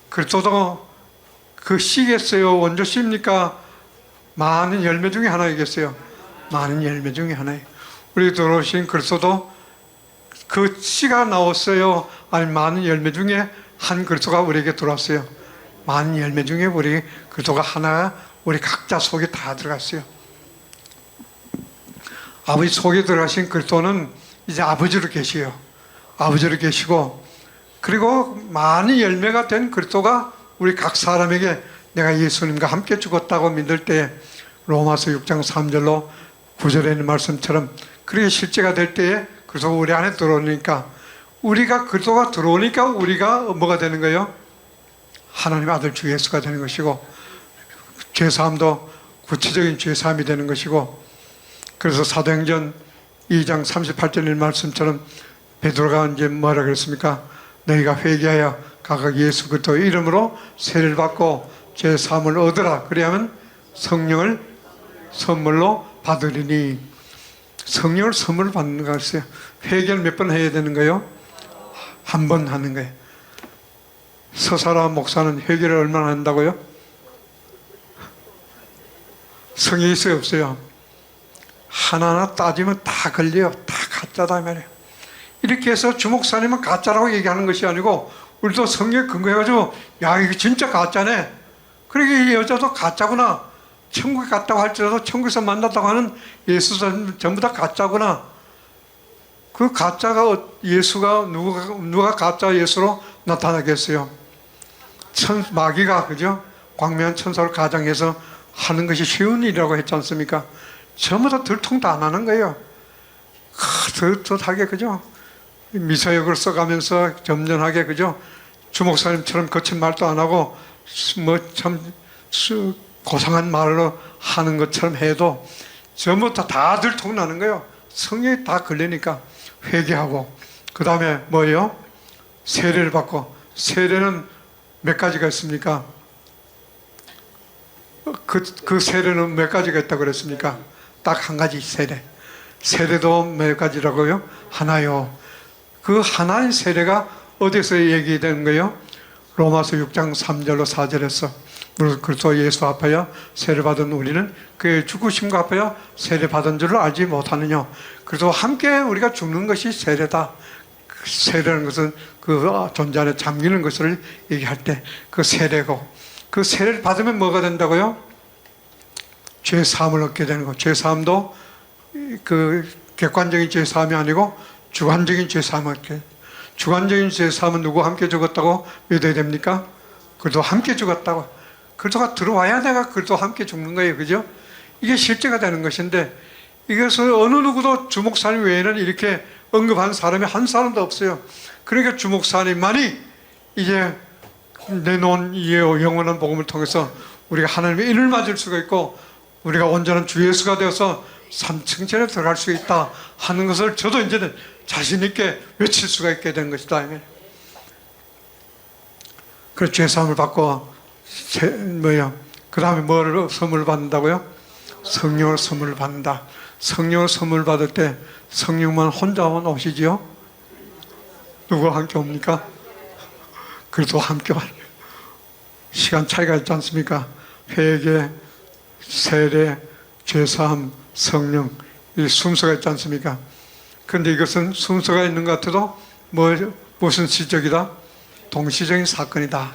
그리스도도 그 씨겠어요? 원조 씨입니까? 많은 열매 중에 하나이겠어요? 많은 열매 중에 하나예요. 우리 들어오신 그리스도도 그 씨가 나왔어요? 아니 많은 열매 중에 한 그리스도가 우리에게 들어왔어요? 많은 열매 중에 우리 그리스도가 하나 우리 각자 속에 다 들어갔어요. 아버지 속에 들어가신 그리스도는 이제 아버지로 계시요. 아버지로 계시고 그리고 많은 열매가 된 그리스도가 우리 각 사람에게 내가 예수님과 함께 죽었다고 믿을 때 로마서 6장 3절로 9절에 있는 말씀처럼 그렇게 실제가 될 때에 그리스도가 우리 안에 들어오니까 우리가 그리스도가 들어오니까 우리가 뭐가 되는 거예요? 하나님의 아들 주 예수가 되는 것이고 죄사함도 구체적인 죄사함이 되는 것이고 그래서 사도행전 2장 38절의 말씀처럼 베드로가 이제 뭐라 그랬습니까? 너희가 회개하여 각각 예수 그리스도의 이름으로 세례를 받고 제3을 얻으라. 그래야만 성령을 선물로 받으리니. 성령을 선물로 받는 것이요. 회개를 몇 번 해야 되는 거예요? 한 번 하는 거예요. 서사라 목사는 회개를 얼마나 한다고요? 성이 있어요, 없어요? 하나하나 따지면 다 걸려요. 다 가짜다 말이에요. 이렇게 해서 주목사님은 가짜라고 얘기하는 것이 아니고 우리도 성경에 근거해가지고 야 이거 진짜 가짜네. 그러게 이 여자도 가짜구나. 천국에 갔다고 할지라도 천국에서 만났다고 하는 예수 전부 다 가짜구나. 그 가짜가 예수가 누가 가짜 예수로 나타나겠어요? 마귀가 그죠? 광명한 천사를 가장해서 하는 것이 쉬운 일이라고 했지 않습니까? 전부 다 들통도 안 하는 거예요. 드릇하게 그죠? 미사역을 써가면서 점잖하게 그죠? 주목사님처럼 거친 말도 안 하고 뭐 참 고상한 말로 하는 것처럼 해도 전부 다 들통 나는 거예요. 성령이 다 걸리니까 회개하고 그 다음에 뭐예요? 세례를 받고. 세례는 몇 가지가 있습니까? 그 세례는 몇 가지가 있다고 그랬습니까? 딱 한 가지 세례. 세례도 몇 가지라고요? 하나요. 그 하나의 세례가 어디서 얘기되는 거예요? 로마서 6장 3절로 4절에서 그리스도 예수 앞하여 세례받은 우리는 그의 죽으심과 앞하여 세례받은 줄을 알지 못하느냐. 그래서 함께 우리가 죽는 것이 세례다. 세례라는 것은 그 존재 안에 잠기는 것을 얘기할 때 그 세례고, 그 세례를 받으면 뭐가 된다고요? 죄사함을 얻게 되는 거. 죄사함도 그 객관적인 죄사함이 아니고 주관적인 죄사함을 얻게. 주관적인 죄사함은 누구와 함께 죽었다고 믿어야 됩니까? 그래도 함께 죽었다고. 그리스도가 들어와야 내가 그리스도와 함께 죽는 거예요. 그죠? 이게 실제가 되는 것인데 이것을 어느 누구도 주목사님 외에는 이렇게 언급한 사람이 한 사람도 없어요. 그러니까 주목사님만이 이제 내놓은 이 영원한 복음을 통해서 우리가 하나님의 인을 맞을 수가 있고 우리가 온전한 주 예수가 되어서 삼층천에 들어갈 수 있다 하는 것을 저도 이제는 자신 있게 외칠 수가 있게 된 것이다. 그래서 죄사함을 받고 그 다음에 뭐를 선물을 받는다고요? 성령을 선물을 받는다. 성령을 선물 받을 때 성령만 혼자만 오시지요? 누구와 함께 옵니까? 그래도 함께 와요. 시간 차이가 있지 않습니까? 회개, 세례, 죄사함, 성령, 이 순서가 있지 않습니까? 그런데 이것은 순서가 있는 것 같아도 무슨 시적이다? 동시적인 사건이다.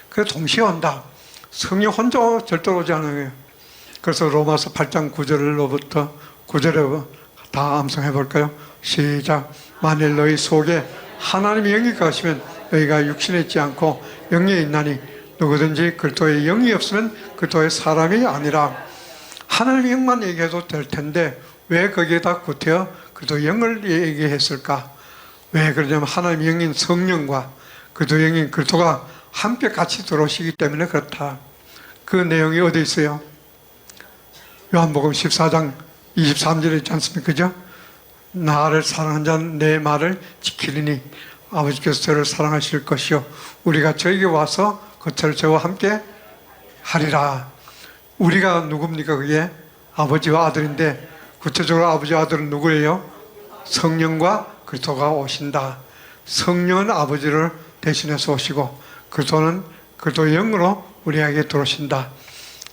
그래서 동시에 온다. 성령 혼자 절대로 오지 않아요. 그래서 로마서 8장 9절로부터 9절에 다 암송해 볼까요? 시작. 만일 너희 속에 하나님의 영이 거하시면 너희가 육신에 있지 않고 영에 있나니 누구든지 그리스도의 영이 없으면 그리스도의 사람이 아니라. 하나님의 영만 얘기해도 될 텐데 왜 거기에다 구태여 그리스도의 영을 얘기했을까? 왜 그러냐면 하나님의 영인 성령과 그리스도의 영인 그리스도가 함께 같이 들어오시기 때문에 그렇다. 그 내용이 어디 있어요? 요한복음 14장 23절에 있지 않습니까? 그죠? 나를 사랑한 자는 내 말을 지키리니 아버지께서 저를 사랑하실 것이요 우리가 저에게 와서 그처를 저와 함께 하리라. 우리가 누굽니까? 그게 아버지와 아들인데 구체적으로 아버지와 아들은 누구예요? 성령과 그리스도가 오신다. 성령은 아버지를 대신해서 오시고 그리스도는 그리스도의 영으로 우리에게 들어오신다.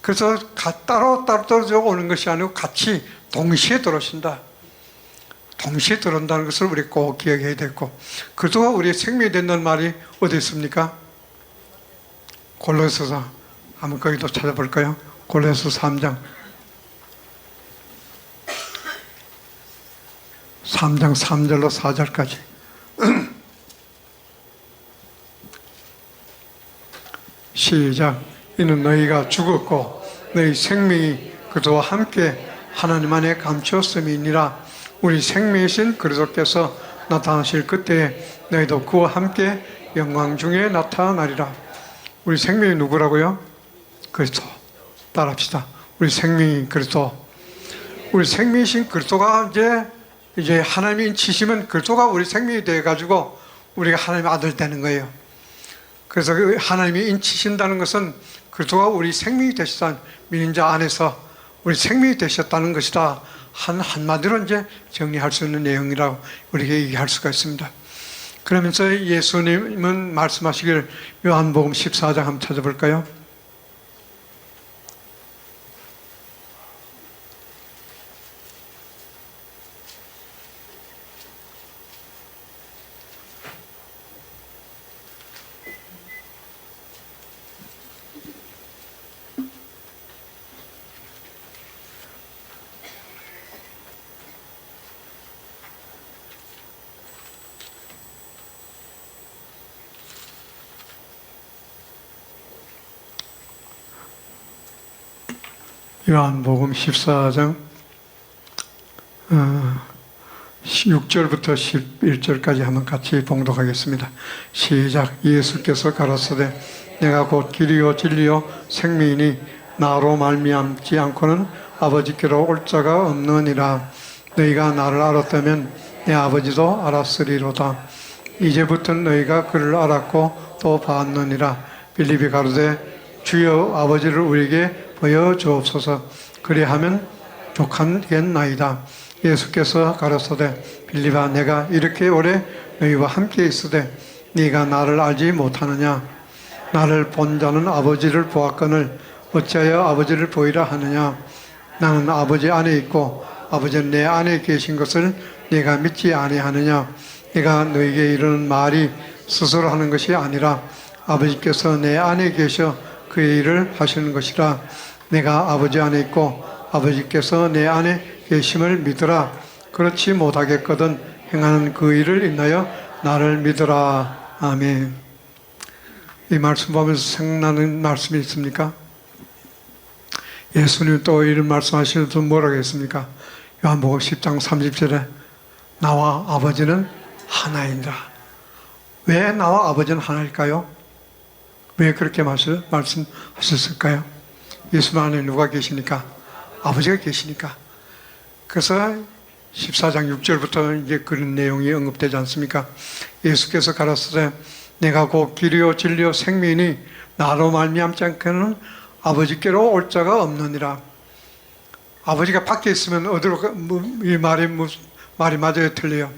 그래서 따로 떨어져 오는 것이 아니고 같이 동시에 들어오신다. 동시에 들어온다는 것을 우리 꼭 기억해야 되고 그리스도가 우리의 생명이 된다는 말이 어디 있습니까? 골로새서 한번 거기도 찾아볼까요? 골로새 3장 3절로 4절까지 시작. 이는 너희가 죽었고 너희 생명이 그리스도와 함께 하나님 안에 감추었음이니라. 우리 생명이신 그리스도께서 나타나실 그때에 너희도 그와 함께 영광 중에 나타나리라. 우리 생명이 누구라고요? 그리스도. 따라합시다. 우리 생명이 그리스도. 우리 생명이신 그리스도가 이제 하나님이 인치시면 그리스도가 우리 생명이 되어가지고 우리가 하나님의 아들 되는 거예요. 그래서 하나님이 인치신다는 것은 그리스도가 우리 생명이 되셨다는 믿는 자 안에서 우리 생명이 되셨다는 것이다. 한마디로 이제 정리할 수 있는 내용이라고 우리에게 얘기할 수가 있습니다. 그러면서 예수님은 말씀하시길 요한복음 14장 한번 찾아볼까요? 요한복음 14장 6절부터 11절까지 한번 같이 봉독하겠습니다. 시작. 예수께서 가라사대 내가 곧 길이요 진리요 생명이니 나로 말미암지 않고는 아버지께로 올 자가 없느니라. 너희가 나를 알았다면 내 아버지도 알았으리로다. 이제부터 너희가 그를 알았고 또 봤느니라. 빌립이 가로되 주여 아버지를 우리에게 보여주옵소서. 그리하면 족하겠나이다. 예수께서 가라사대 빌립아 내가 이렇게 오래 너희와 함께 있으되 네가 나를 알지 못하느냐. 나를 본 자는 아버지를 보았거늘 어찌하여 아버지를 보이라 하느냐. 나는 아버지 안에 있고 아버지는 내 안에 계신 것을 네가 믿지 아니하느냐. 내가 너희에게 이르는 말이 스스로 하는 것이 아니라 아버지께서 내 안에 계셔 그의 일을 하시는 것이라. 내가 아버지 안에 있고 아버지께서 내 안에 계심을 믿으라. 그렇지 못하겠거든 행하는 그 일을 인하여 나를 믿으라. 아멘. 이 말씀 보면서 생각나는 말씀이 있습니까? 예수님 또 이런 말씀하시면서 뭐라고 했습니까? 요한복음 10장 30절에 나와 아버지는 하나이니라. 왜 나와 아버지는 하나일까요? 왜 그렇게 말씀하셨을까요? 예수 안에 누가 계시니까? 아버지가 계시니까. 그래서 14장 6절부터 이제 그런 내용이 언급되지 않습니까? 예수께서 가라사대 내가 곧 길이요 진리요 생명이니 나로 말미암지 않고는 아버지께로 올 자가 없느니라. 아버지가 밖에 있으면 어디로 이 말이 맞아요, 틀려요?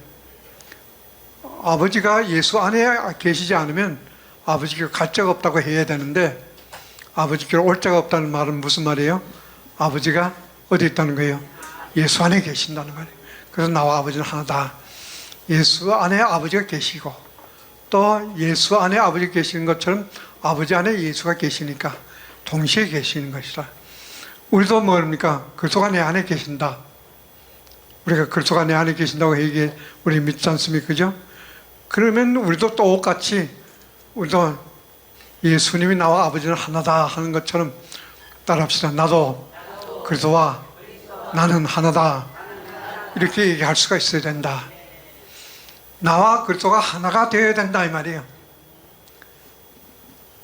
아버지가 예수 안에 계시지 않으면 아버지가 갈 자가 없다고 해야 되는데 아버지께로 올 자가 없다는 말은 무슨 말이에요? 아버지가 어디 있다는 거예요? 예수 안에 계신다는 말이에요. 그래서 나와 아버지는 하나다. 예수 안에 아버지가 계시고 또 예수 안에 아버지가 계시는 것처럼 아버지 안에 예수가 계시니까 동시에 계시는 것이다. 우리도 뭡니까? 그리스도가 내 안에 계신다. 우리가 그리스도가 내 안에 계신다고 얘기해 우리 믿지 않습니까? 그죠? 그러면 우리도 똑같이 우리도 예수님이 나와 아버지는 하나다 하는 것처럼 따라합시다. 나도 그리스도와 나는 하나다. 이렇게 얘기할 수가 있어야 된다. 나와 그리스도가 하나가 되어야 된다 이 말이에요.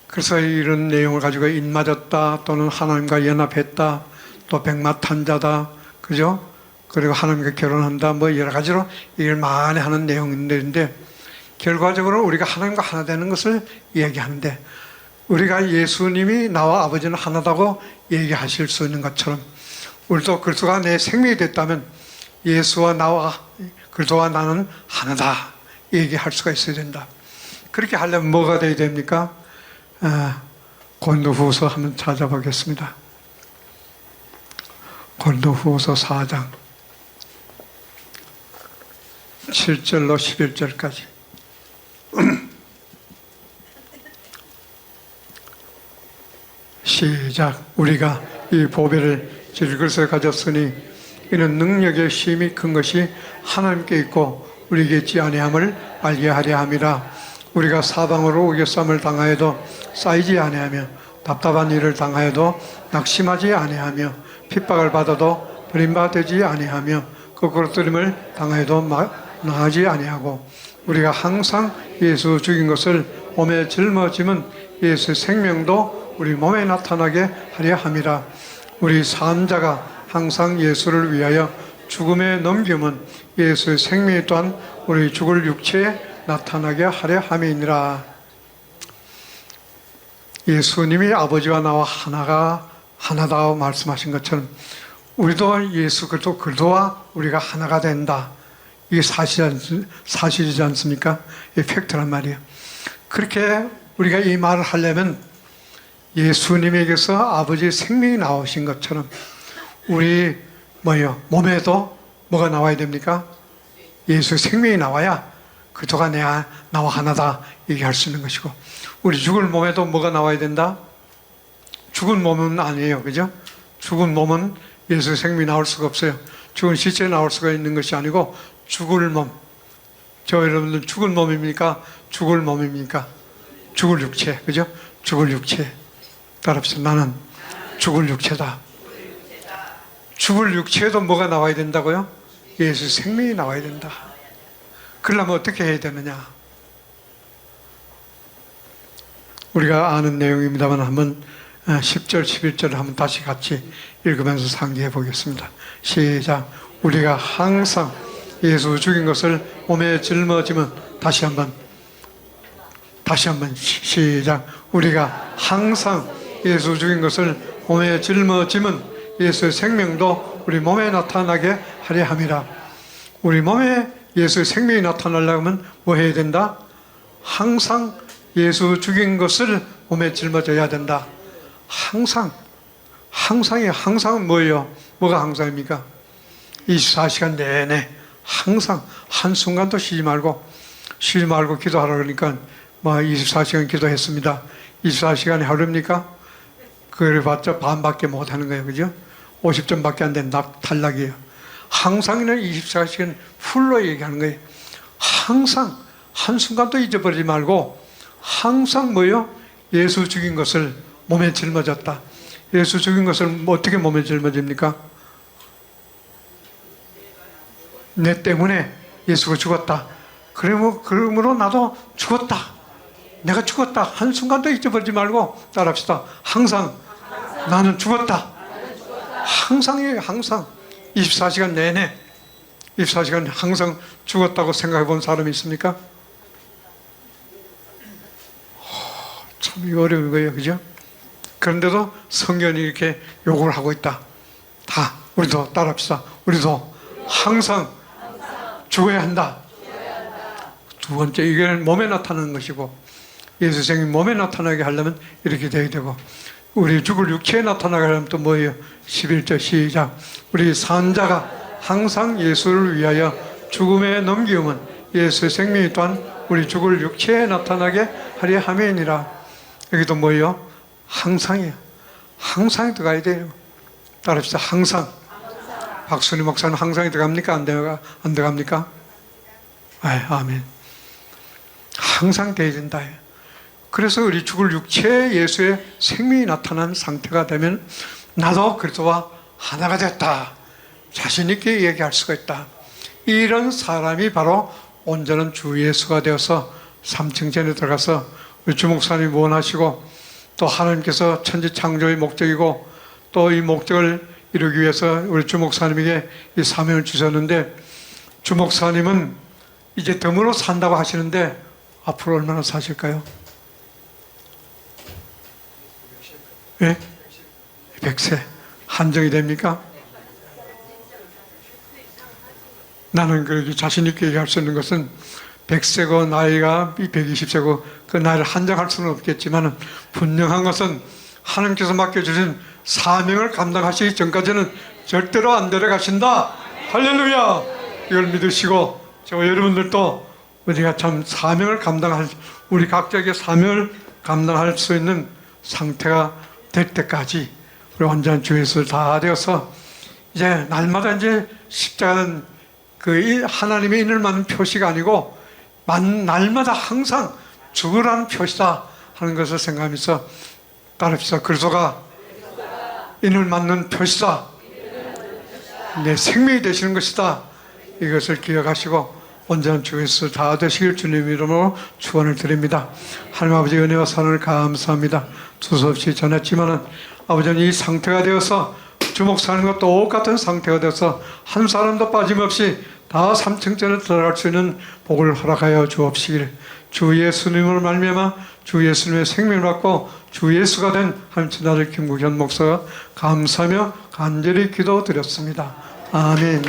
그래서 이런 내용을 가지고 인맞았다 또는 하나님과 연합했다 또 백마탄자다 그죠? 그리고 하나님과 결혼한다 뭐 여러 가지로 일을 많이 하는 내용인데 결과적으로 우리가 하나님과 하나 되는 것을 이야기하는데 우리가 예수님이 나와 아버지는 하나다고 얘기하실 수 있는 것처럼 우리도 그리스도가 내 생명이 됐다면 예수와 나와 그리스도와 나는 하나다 얘기할 수가 있어야 된다. 그렇게 하려면 뭐가 돼야 됩니까? 고린도후서 한번 찾아보겠습니다. 고린도후서 4장 7절로 11절까지 시작. 우리가 이 보배를 질그릇에 가졌으니 이는 능력의 힘이 큰 것이 하나님께 있고 우리에게 있지 아니함을 알게 하려 함이라. 우리가 사방으로 우겨쌈을 당하여도 쌓이지 아니하며 답답한 일을 당하여도 낙심하지 아니하며 핍박을 받아도 버림받지 아니하며 거꾸로 뜨림을 당하여도 나하지 아니하고 우리가 항상 예수 죽인 것을 몸에 짊어짐은 예수의 생명도 우리 몸에 나타나게 하려 함이라. 우리 산자가 항상 예수를 위하여 죽음에 넘김은 예수의 생명이 또한 우리 죽을 육체에 나타나게 하려 함이니라. 예수님이 아버지와 나와 하나다 말씀하신 것처럼 우리도 예수 그리스도와 우리가 하나가 된다. 이게 사실이지 않습니까? 이 팩트란 말이에요. 그렇게 우리가 이 말을 하려면 예수님에게서 아버지의 생명이 나오신 것처럼 우리 몸에도 뭐가 나와야 됩니까? 예수의 생명이 나와야 그도가 나와 하나다 얘기할 수 있는 것이고, 우리 죽을 몸에도 뭐가 나와야 된다? 죽은 몸은 아니에요. 그죠? 죽은 몸은 예수의 생명이 나올 수가 없어요. 죽은 시체 나올 수가 있는 것이 아니고 죽을 몸. 저 여러분들 죽을 몸입니까? 죽을 몸입니까? 죽을 육체. 그죠? 죽을 육체. 따라합시다. 나는 죽을 육체다. 죽을 육체에도 뭐가 나와야 된다고요? 예수 생명이 나와야 된다. 그러려면 어떻게 해야 되느냐? 우리가 아는 내용입니다만 한번 10절, 11절을 한번 다시 같이 읽으면서 상기해 보겠습니다. 시작. 우리가 항상 예수 죽인 것을 몸에 짊어지면 다시 한번 시작. 우리가 항상 예수 죽인 것을 몸에 짊어지면 예수의 생명도 우리 몸에 나타나게 하려 함이라. 우리 몸에 예수의 생명이 나타나려면 뭐 해야 된다? 항상 예수 죽인 것을 몸에 짊어져야 된다. 항상은 뭐예요? 뭐가 항상입니까? 24시간 내내 항상 한순간도 쉬지 말고 기도하라 그러니까 24시간 기도했습니다. 24시간이 하루입니까? 그래봤자 반밖에 못하는 거예요. 그죠? 50점밖에 안 된 탈락이에요. 항상이는 24시간 풀로 얘기하는 거예요. 항상 한순간도 잊어버리지 말고 항상 뭐요? 예수 죽인 것을 몸에 짊어졌다. 예수 죽인 것을 어떻게 몸에 짊어집니까? 내 때문에 예수가 죽었다. 그러므로 나도 죽었다. 내가 죽었다. 한순간도 잊어버리지 말고 따라합시다. 항상 나는 죽었다. 항상이에요. 항상 24시간 내내 24시간 항상 죽었다고 생각해 본 사람이 있습니까? 참 어려운 거예요. 그죠? 그런데도 성경이 이렇게 요구를 하고 있다. 다 우리도 따라합시다. 우리도 항상 죽어야 한다. 두 번째, 이거는 몸에 나타나는 것이고, 예수 생이 몸에 나타나게 하려면 이렇게 돼야 되고, 우리 죽을 육체에 나타나게 하려면 또 뭐예요? 11절 시작. 우리 산자가 항상 예수를 위하여 죽음에 넘기움은 예수의 생명이 또한 우리 죽을 육체에 나타나게 하려 함이니라. 여기도 뭐예요? 항상이에요. 항상이 들어가야 돼요. 따라합시다. 항상. 박순희 목사는 항상이 들어갑니까? 안 들어갑니까? 아멘. 항상 돼야 된다. 그래서 우리 죽을 육체에 예수의 생명이 나타난 상태가 되면 나도 그리스도와 하나가 됐다. 자신 있게 얘기할 수가 있다. 이런 사람이 바로 온전한 주 예수가 되어서 3층전에 들어가서 우리 주 목사님이 원하시고 또 하나님께서 천지 창조의 목적이고 또 이 목적을 이루기 위해서 우리 주 목사님에게 이 사명을 주셨는데, 주 목사님은 이제 덤으로 산다고 하시는데 앞으로 얼마나 사실까요? 예? 100세 한정이 됩니까? 나는 그렇게 자신 있게 얘기할 수 있는 것은 100세고 나이가 120세고 그 나이를 한정할 수는 없겠지만 분명한 것은 하나님께서 맡겨주신 사명을 감당하시기 전까지는 절대로 안 데려가신다. 할렐루야. 이걸 믿으시고 저 여러분들도 우리가 참 사명을 감당할, 우리 각자의 사명을 감당할 수 있는 상태가 될 때까지 우리 완전한 주 예수를 다 되어서 이제 날마다 이제 십자가는 그 하나님의 인을 맞는 표시가 아니고 날마다 항상 죽으라는 표시다 하는 것을 생각하면서 따릅시다. 그리스도가 인을 맞는 표시다. 내 생명이 되시는 것이다. 이것을 기억하시고 온전한 주 예수 다 되시길 주님 이름으로 축원을 드립니다. 하나님 아버지 은혜와 사랑을 감사합니다. 두서없이 전했지만은 아버지는 이 상태가 되어서 주 목사님과 똑같은 상태가 되어서 한 사람도 빠짐없이 다 3층전에 들어갈 수 있는 복을 허락하여 주옵시길. 주 예수님을 말미암아 주 예수님의 생명을 받고 주 예수가 된 한친아들 김국현 목사가 감사하며 간절히 기도드렸습니다. 아멘.